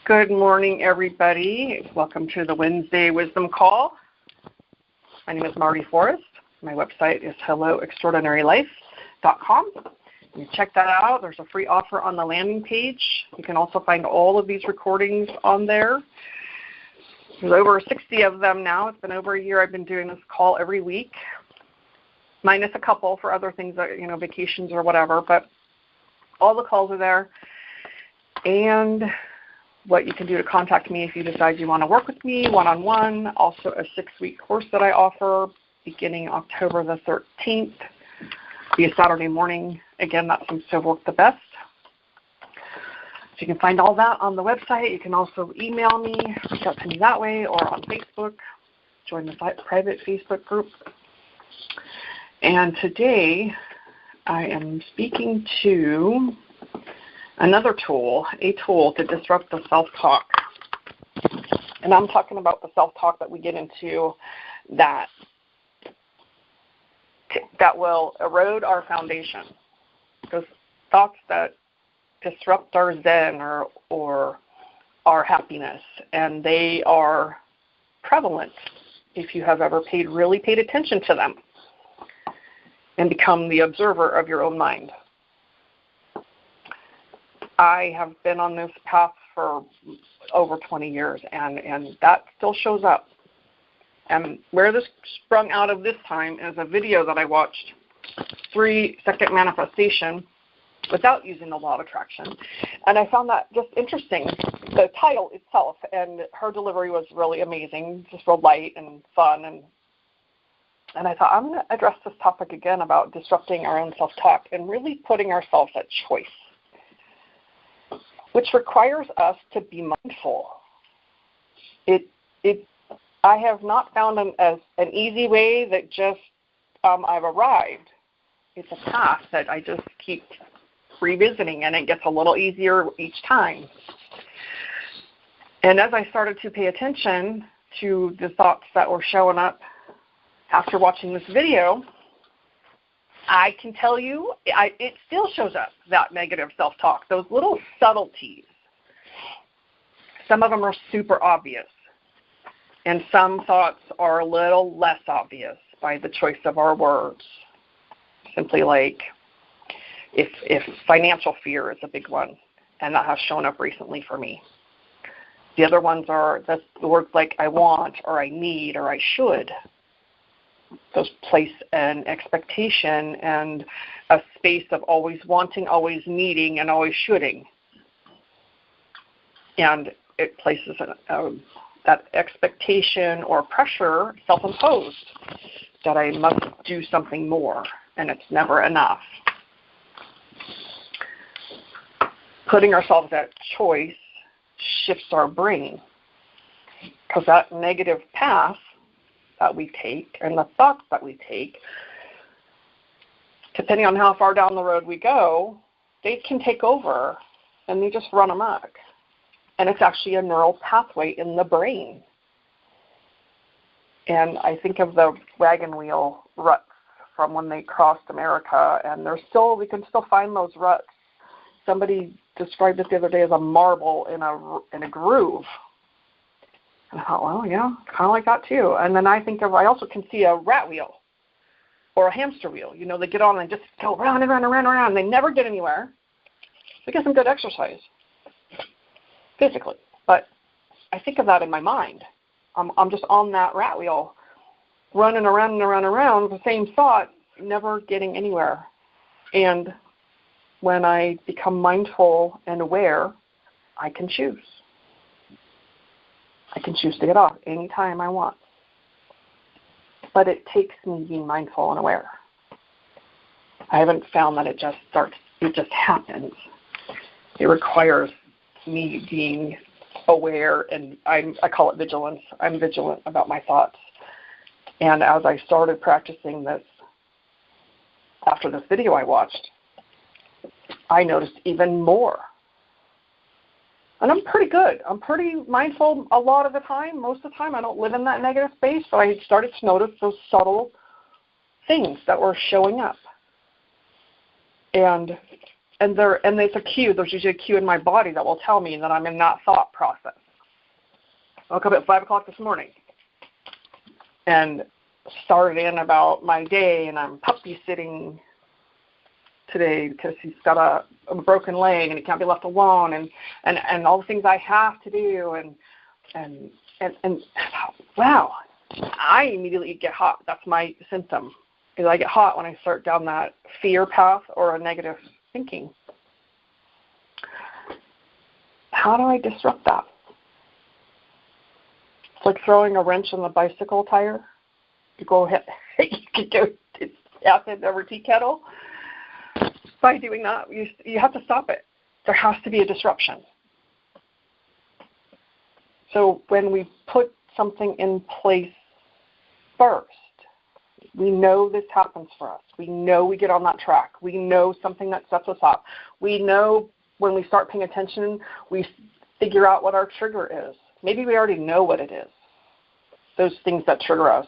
Good morning, everybody. Welcome to the Wednesday Wisdom Call. My name is Marty Forrest. My website is helloextraordinarylife.com. You check that out. There's a free offer on the landing page. You can also find all of these recordings on there. There's over 60 of them now. It's been over a year I've been doing this call every week, minus a couple for other things, vacations or whatever, but all the calls are there. And what you can do to contact me if you decide you want to work with me one-on-one. Also a 6-week course that I offer beginning October the 13th. Be a Saturday morning. Again, that seems to work the best. So you can find all that on the website. You can also email me, reach out to me that way, or on Facebook. Join the private Facebook group. And today I am speaking to another tool, a tool to disrupt the self-talk. And I'm talking about the self-talk that we get into that will erode our foundation. Those thoughts that disrupt our zen or our happiness. And they are prevalent if you have ever really paid attention to them and become the observer of your own mind. I have been on this path for over 20 years, and that still shows up. And where this sprung out of this time is a video that I watched, 3-second manifestation, without using the law of attraction. And I found that just interesting, the title itself, and her delivery was really amazing, just real light and fun. And I thought, I'm going to address this topic again about disrupting our own self-talk and really putting ourselves at choice, which requires us to be mindful. I have not found an easy way that just I've arrived. It's a path that I just keep revisiting, and it gets a little easier each time. And as I started to pay attention to the thoughts that were showing up after watching this video, I can tell you it still shows up, that negative self-talk, those little subtleties. Some of them are super obvious, and some thoughts are a little less obvious by the choice of our words. Simply like if financial fear is a big one, and that has shown up recently for me. The other ones are the words like I want, or I need, or I should. Those place an expectation and a space of always wanting, always needing, and always shoulding. And it places that expectation or pressure, self-imposed, that I must do something more, and it's never enough. Putting ourselves at choice shifts our brain, because that negative path that we take and the thoughts that we take, depending on how far down the road we go, they can take over and they just run amok. And it's actually a neural pathway in the brain. And I think of the wagon wheel ruts from when they crossed America, and we can still find those ruts. Somebody described it the other day as a marble in a groove. And I thought, well, yeah, kind of like that too. And then I also can see a rat wheel or a hamster wheel. They get on and just go round and round and round and round. And they never get anywhere. They get some good exercise physically. But I think of that in my mind. I'm just on that rat wheel, running around and around and around, the same thought, never getting anywhere. And when I become mindful and aware, I can choose. I can choose to get off anytime I want. But it takes me being mindful and aware. I haven't found that it just happens. It requires me being aware, and I call it vigilance. I'm vigilant about my thoughts. And as I started practicing this, after this video I watched, I noticed even more. And I'm pretty good. I'm pretty mindful a lot of the time. Most of the time I don't live in that negative space, but I started to notice those subtle things that were showing up. And and it's a cue. There's usually a cue in my body that will tell me that I'm in that thought process. I woke up at 5 o'clock this morning and started in about my day, and I'm puppy sitting today because he's got a broken leg and he can't be left alone, and all the things I have to do, and wow, I immediately get hot. That's my symptom, is I get hot when I start down that fear path or a negative thinking. How do I disrupt that? It's like throwing a wrench in the bicycle tire. You go hit, you could go acid over tea kettle. By doing that, you have to stop it. There has to be a disruption. So when we put something in place first, we know this happens for us. We know we get on that track. We know something that sets us up. We know when we start paying attention, we figure out what our trigger is. Maybe we already know what it is, those things that trigger us.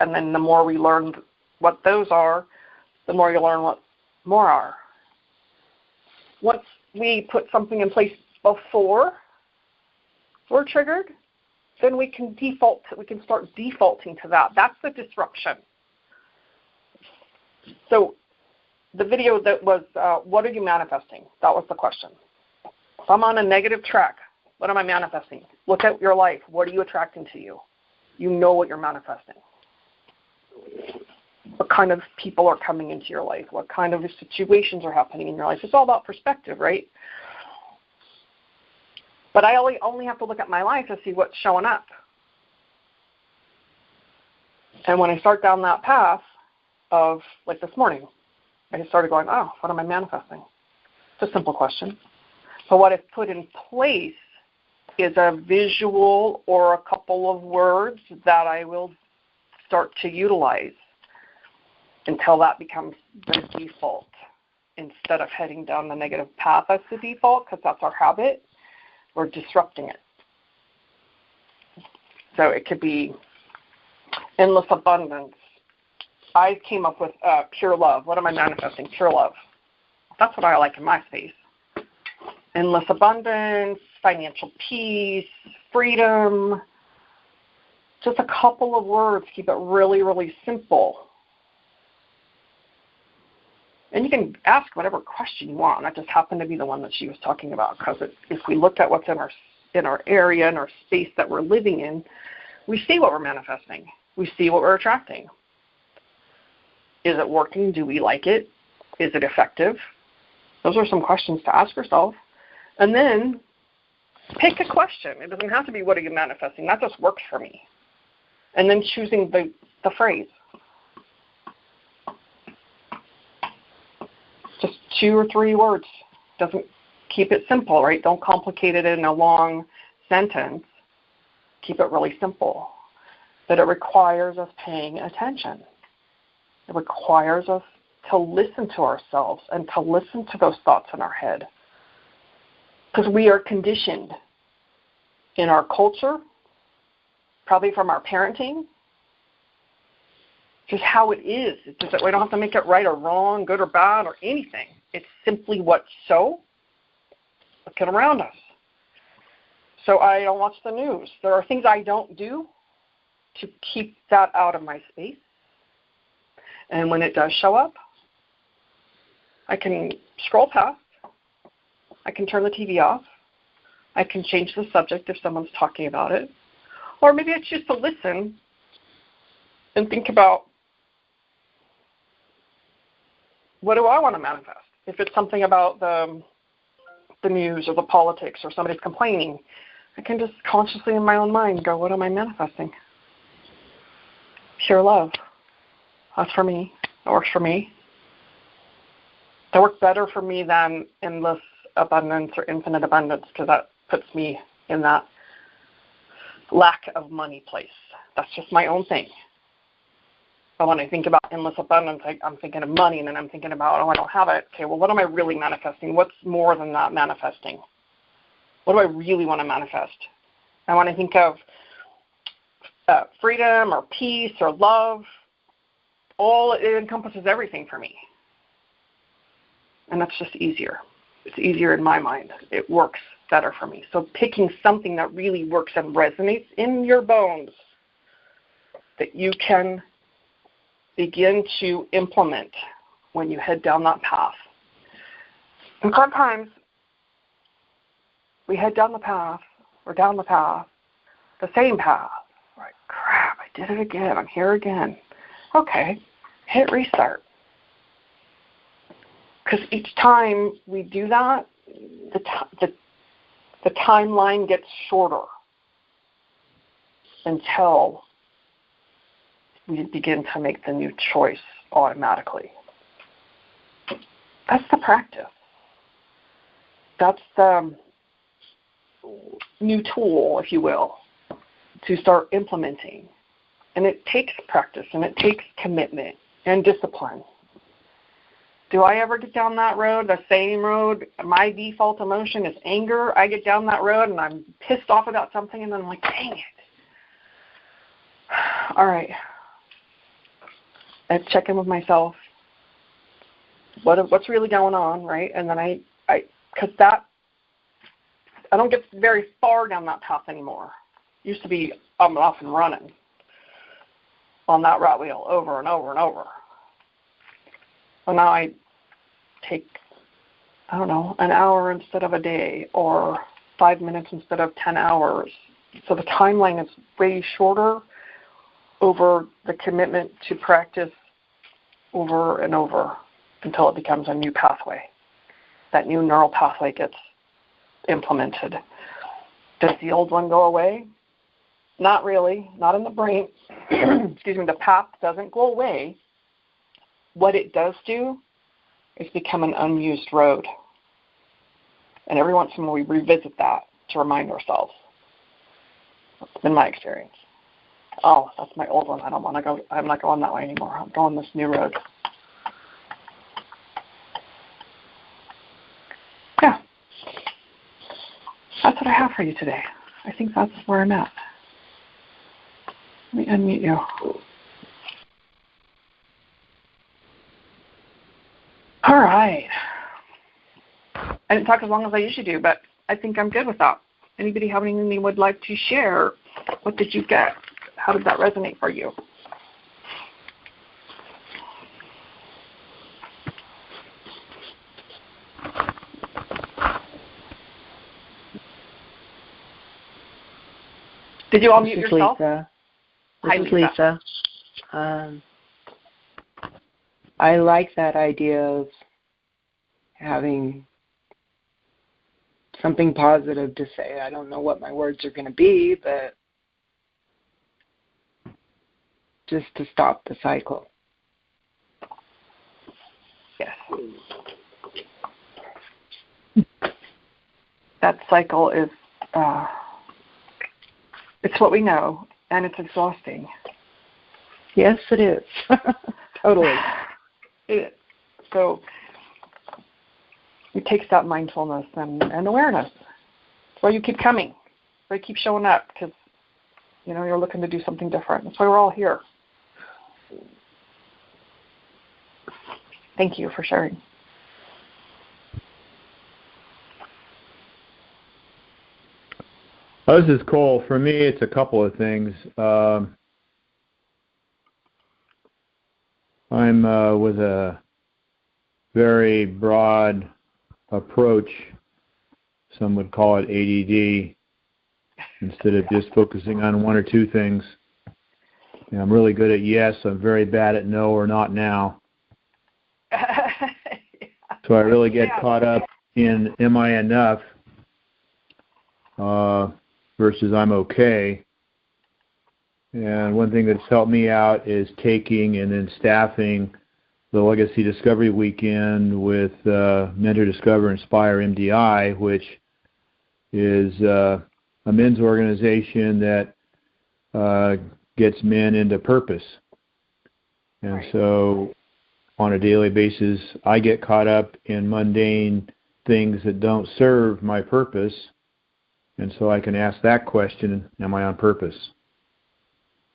And then the more we learn what those are, the more you learn what more are. Once we put something in place before we're triggered, then we can start defaulting to that. That's the disruption. So the video that was, what are you manifesting? That was the question. If I'm on a negative track, what am I manifesting? Look at your life. What are you attracting to you? You know what you're manifesting. What kind of people are coming into your life? What kind of situations are happening in your life? It's all about perspective, right? But I only have to look at my life to see what's showing up. And when I start down that path of, like this morning, I started going, oh, what am I manifesting? It's a simple question. So what I've put in place is a visual or a couple of words that I will start to utilize until that becomes the default, instead of heading down the negative path as the default, because that's our habit. We're disrupting it. So it could be endless abundance. I came up with pure love. What am I manifesting? Pure love. That's what I like in my space. Endless abundance, financial peace, freedom. Just a couple of words. Keep it really, really simple. And you can ask whatever question you want. That just happened to be the one that she was talking about, because if we look at what's in our area, in our space that we're living in, we see what we're manifesting. We see what we're attracting. Is it working? Do we like it? Is it effective? Those are some questions to ask yourself. And then pick a question. It doesn't have to be, what are you manifesting? That just works for me. And then choosing the phrase. Just 2 or 3 words. Doesn't keep it simple, right? Don't complicate it in a long sentence. Keep it really simple. But it requires us paying attention. It requires us to listen to ourselves and to listen to those thoughts in our head. Because we are conditioned in our culture, probably from our parenting, just how it is. It's just that we don't have to make it right or wrong, good or bad or anything. It's simply what's so. Look at around us. So I don't watch the news. There are things I don't do to keep that out of my space. And when it does show up, I can scroll past. I can turn the TV off. I can change the subject if someone's talking about it. Or maybe I choose to listen and think about, what do I want to manifest? If it's something about the news or the politics or somebody's complaining, I can just consciously in my own mind go, what am I manifesting? Pure love. That's for me. That works for me. That works better for me than endless abundance or infinite abundance, because that puts me in that lack of money place. That's just my own thing. But when I think about endless abundance, I'm thinking of money, and then I'm thinking about, oh, I don't have it. Okay, well, what am I really manifesting? What's more than that manifesting? What do I really want to manifest? I want to think of freedom or peace or love. It encompasses everything for me. And that's just easier. It's easier in my mind. It works better for me. So picking something that really works and resonates in your bones that you can begin to implement when you head down that path. And sometimes we head down the path, the same path. Like, crap, I did it again. I'm here again. Okay, hit restart. Because each time we do that, the timeline gets shorter until we begin to make the new choice automatically. That's the practice. That's the new tool, if you will, to start implementing. And it takes practice, and it takes commitment and discipline. Do I ever get down that road, the same road? My default emotion is anger. I get down that road, and I'm pissed off about something, and then I'm like, dang it. All right. I check in with myself. What's really going on, right? And then because I don't get very far down that path anymore. Used to be I'm off and running on that route wheel over and over and over. Well, now I take, I don't know, an hour instead of a day, or 5 minutes instead of 10 hours. So the timeline is way shorter over the commitment to practice over and over until it becomes a new pathway. That new neural pathway gets implemented. Does the old one go away? Not really, not in the brain. Excuse me, the path doesn't go away. What it does do is become an unused road. And every once in a while we revisit that to remind ourselves. That's been my experience. Oh, that's my old one. I don't want to go. I'm not going that way anymore. I'm going this new road. Yeah. That's what I have for you today. I think that's where I'm at. Let me unmute you. All right. I didn't talk as long as I usually do, but I think I'm good with that. Anybody have anything they would like to share? What did you get? How did that resonate for you? Did you all mute yourself? Lisa. Hi, This is Lisa. I like that idea of having something positive to say. I don't know what my words are going to be, but just to stop the cycle. Yes. That cycle is, it's what we know, and it's exhausting. Yes, it is. Totally. It is. So it takes that mindfulness and awareness. That's why you keep coming. That's why you keep showing up, because, you know, you're looking to do something different. That's why we're all here. Thank you for sharing. This is Cole. For me, it's a couple of things. I'm with a very broad approach. Some would call it ADD, instead of just focusing on one or two things. And I'm really good at yes. I'm very bad at no or not now. Yeah. So I really get caught up in am I enough versus I'm okay. And one thing that's helped me out is taking and then staffing the Legacy Discovery Weekend with Mentor, Discover, Inspire, MDI, which is a men's organization that gets men into purpose. And so on a daily basis, I get caught up in mundane things that don't serve my purpose. And so I can ask that question, am I on purpose?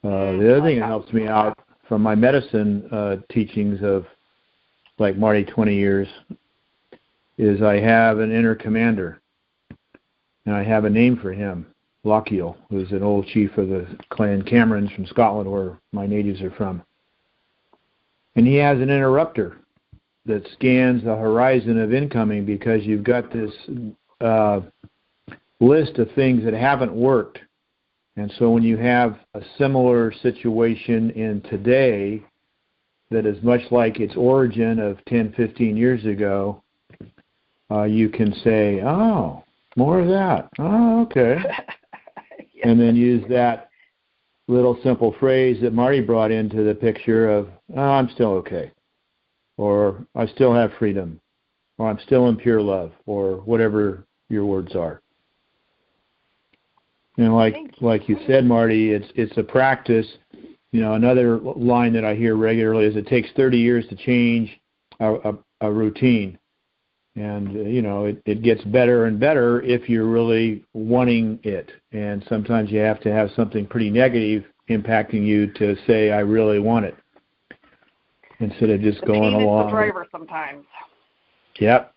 The other thing that helps me out from my medicine teachings of like Marty 20 years is I have an inner commander, and I have a name for him, Lochiel, who's an old chief of the clan Camerons from Scotland, where my natives are from. And he has an interrupter that scans the horizon of incoming, because you've got this list of things that haven't worked. And so when you have a similar situation in today that is much like its origin of 10, 15 years ago, you can say, oh, more of that. Oh, okay. Yeah. And then use that little simple phrase that Marty brought into the picture of, oh, I'm still okay, or I still have freedom, or I'm still in pure love, or whatever your words are. And like you said, Marty, it's a practice. You know, another line that I hear regularly is it takes 30 years to change a routine. And, you know, it gets better and better if you're really wanting it. And sometimes you have to have something pretty negative impacting you to say, I really want it, instead of just going along. The driver sometimes. Yep.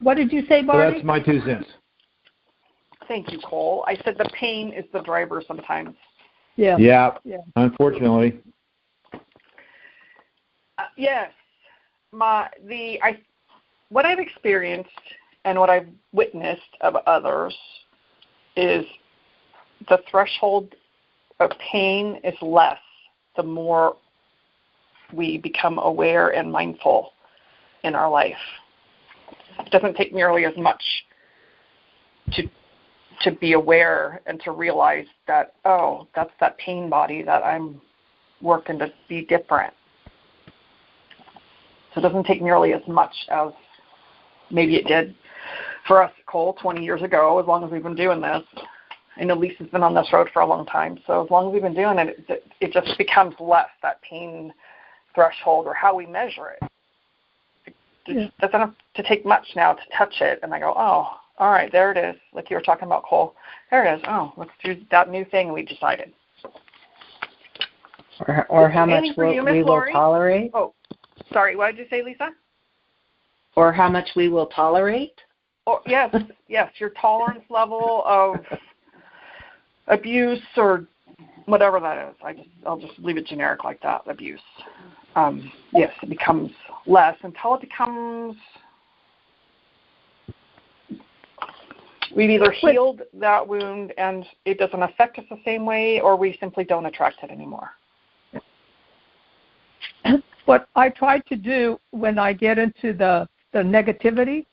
What did you say, Marty? So that's my 2 cents. Thank you, Cole. I said the pain is the driver sometimes. Yeah. Unfortunately. Yes. What I've experienced and what I've witnessed of others is the threshold of pain is less the more we become aware and mindful in our life. It doesn't take nearly as much to be aware and to realize that, oh, that's that pain body that I'm working to be different. So it doesn't take nearly as much as maybe it did for us, Cole, 20 years ago, as long as we've been doing this. I know Lisa's been on this road for a long time, so as long as we've been doing it, it just becomes less, that pain threshold, or how we measure it. It doesn't have to take much now to touch it, and I go, oh, all right, there it is, like you were talking about, Cole. There it is. Oh, let's do that new thing we decided. Or how much we will tolerate. Oh, sorry, what did you say, Lisa? Or how much we will tolerate. Oh, yes, your tolerance level of abuse or whatever that is. I'll just leave it generic like that, abuse. Yes, it becomes less until it becomes, we've either healed that wound and it doesn't affect us the same way, or we simply don't attract it anymore. What I try to do when I get into the negativity,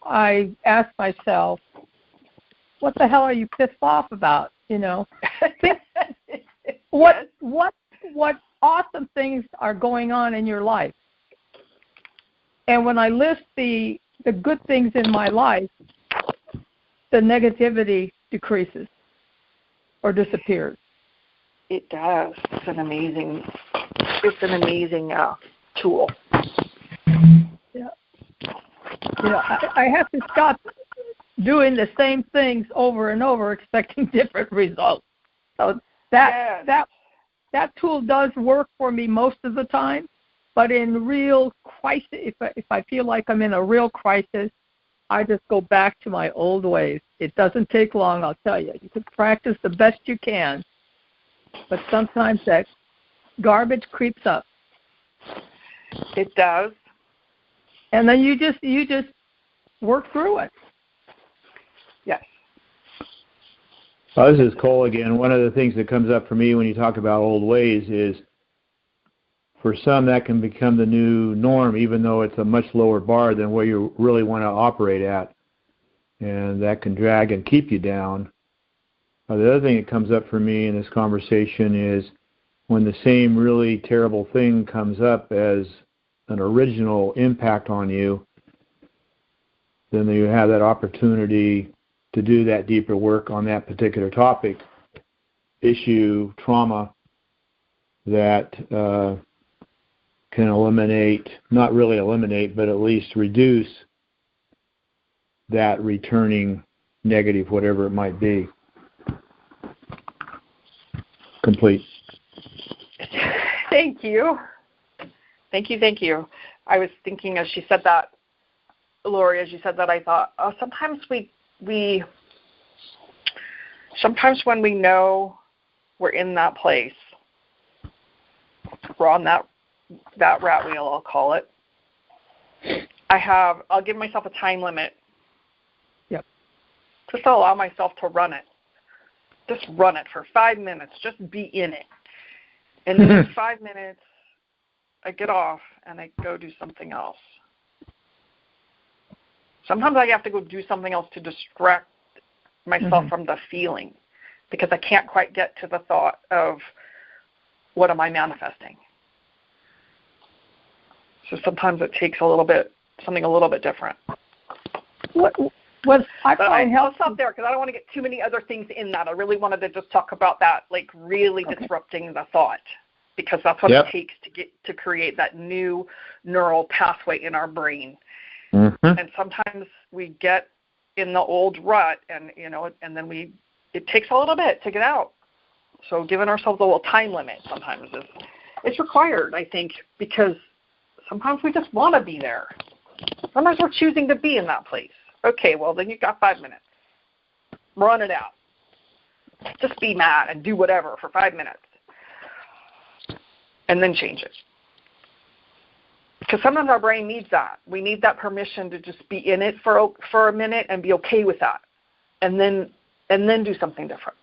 I ask myself, what the hell are you pissed off about? You know, what awesome things are going on in your life? And when I list the good things in my life, the negativity decreases or disappears. It does. It's an amazing tool. Yeah. I have to stop doing the same things over and over, expecting different results. So that tool does work for me most of the time. But in real crisis, if I feel like I'm in a real crisis, I just go back to my old ways. It doesn't take long, I'll tell you. You can practice the best you can, but sometimes that garbage creeps up. It does. And then you just work through it. Yes. This is Cole again. One of the things that comes up for me when you talk about old ways is, for some, that can become the new norm, even though it's a much lower bar than where you really want to operate at. And that can drag and keep you down. The other thing that comes up for me in this conversation is when the same really terrible thing comes up as an original impact on you, then you have that opportunity to do that deeper work on that particular topic, issue, trauma, that can eliminate, not really eliminate, but at least reduce that returning negative, whatever it might be. Complete. Thank you. I was thinking as she said that, Lori, as you said that, I thought, sometimes sometimes when we know we're in that place, we're on that rat wheel, I'll call it. I'll give myself a time limit. Yep. Just to allow myself to run it. Just run it for 5 minutes. Just be in it. And then in 5 minutes, I get off and I go do something else. Sometimes I have to go do something else to distract myself from the feeling because I can't quite get to the thought of what am I manifesting. So sometimes it takes something a little bit different. I'll stop there because I don't want to get too many other things in that. I really wanted to just talk about that, like really disrupting the thought, because that's what it takes to create that new neural pathway in our brain. And sometimes we get in the old rut, and then it takes a little bit to get out. So giving ourselves a little time limit sometimes it's required, I think, because sometimes we just want to be there. Sometimes we're choosing to be in that place. Okay, well, then you've got 5 minutes. Run it out. Just be mad and do whatever for 5 minutes. And then change it. Because sometimes our brain needs that. We need that permission to just be in it for a minute and be okay with that. And then do something different.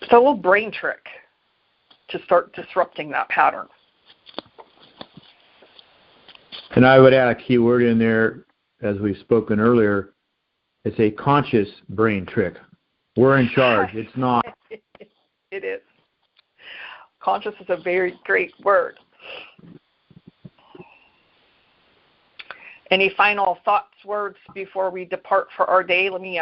It's a little brain trick to start disrupting that pattern. And I would add a key word in there, as we've spoken earlier. It's a conscious brain trick. We're in charge. It's not. It is. Conscious is a very great word. Any final thoughts, words before we depart for our day? Let me